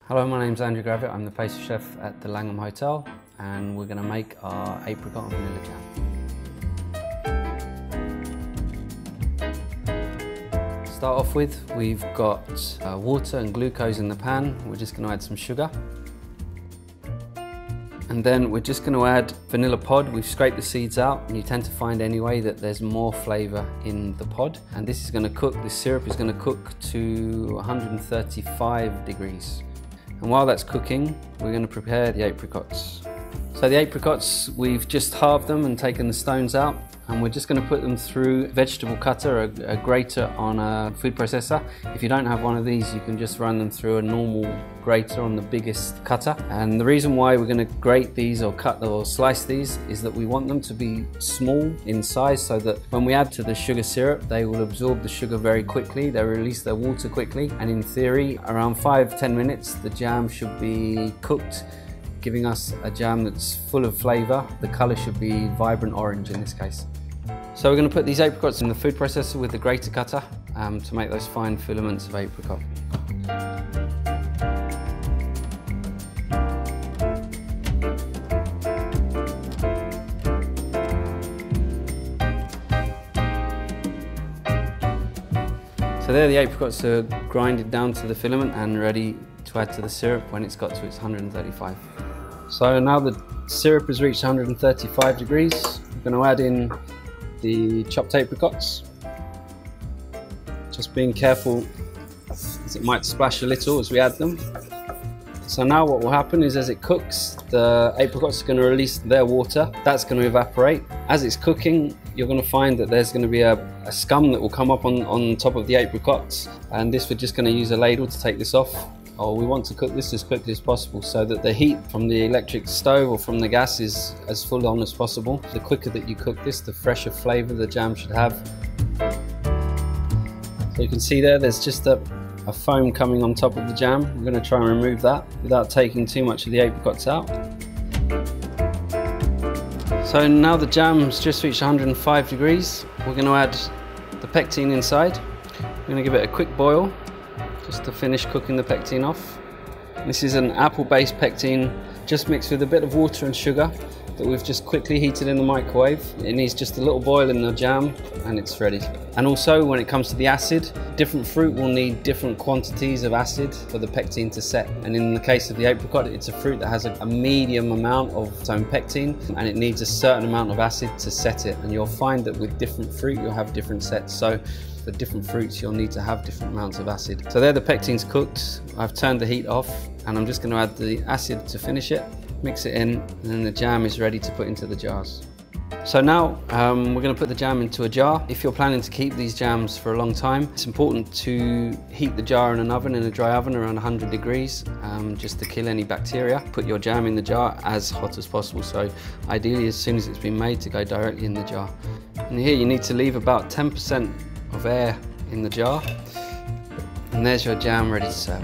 Hello, my name's Andrew Gravitt. I'm the pastry chef at the Langham Hotel, and we're going to make our apricot and vanilla jam. To start off with, we've got water and glucose in the pan. We're just going to add some sugar. And then we're just going to add vanilla pod. We've scraped the seeds out, and you tend to find anyway that there's more flavour in the pod. And this is going to cook, this syrup is going to cook to 135 degrees. And while that's cooking, we're going to prepare the apricots. So the apricots, we've just halved them and taken the stones out, and we're just going to put them through a vegetable cutter, a grater on a food processor. If you don't have one of these, you can just run them through a normal grater on the biggest cutter. And the reason why we're going to grate these or cut or slice these is that we want them to be small in size, so that when we add to the sugar syrup, they will absorb the sugar very quickly, they release their water quickly, and in theory, around 5–10 minutes, the jam should be cooked, giving us a jam that's full of flavour. The colour should be vibrant orange in this case. So we're going to put these apricots in the food processor with the grater cutter to make those fine filaments of apricot. So there the apricots are grinded down to the filament and ready to add to the syrup when it's got to its 135. So now the syrup has reached 135 degrees, we're going to add in the chopped apricots. Just being careful as it might splash a little as we add them. So now what will happen is, as it cooks, the apricots are going to release their water. That's going to evaporate. As it's cooking, you're going to find that there's going to be a scum that will come up on top of the apricots, and this we're just going to use a ladle to take this off. We want to cook this as quickly as possible so that the heat from the electric stove or from the gas is as full on as possible. The quicker that you cook this, the fresher flavour the jam should have. So you can see there's just a foam coming on top of the jam. We're going to try and remove that without taking too much of the apricots out. So now the jam's just reached 105 degrees. We're going to add the pectin inside. We're going to give it a quick boil just to finish cooking the pectin off. This is an apple-based pectin, just mixed with a bit of water and sugar that we've just quickly heated in the microwave. It needs just a little boil in the jam and it's ready. And also, when it comes to the acid, different fruit will need different quantities of acid for the pectin to set. And in the case of the apricot, it's a fruit that has a medium amount of its own pectin, and it needs a certain amount of acid to set it. And you'll find that with different fruit, you'll have different sets. So for different fruits, you'll need to have different amounts of acid. So there the pectin's cooked. I've turned the heat off, and I'm just going to add the acid to finish it. Mix it in, and then the jam is ready to put into the jars. So now we're going to put the jam into a jar. If you're planning to keep these jams for a long time, it's important to heat the jar in an oven, in a dry oven around 100 degrees, just to kill any bacteria. Put your jam in the jar as hot as possible, so ideally as soon as it's been made, to go directly in the jar. And here you need to leave about 10% of air in the jar, and there's your jam ready to serve.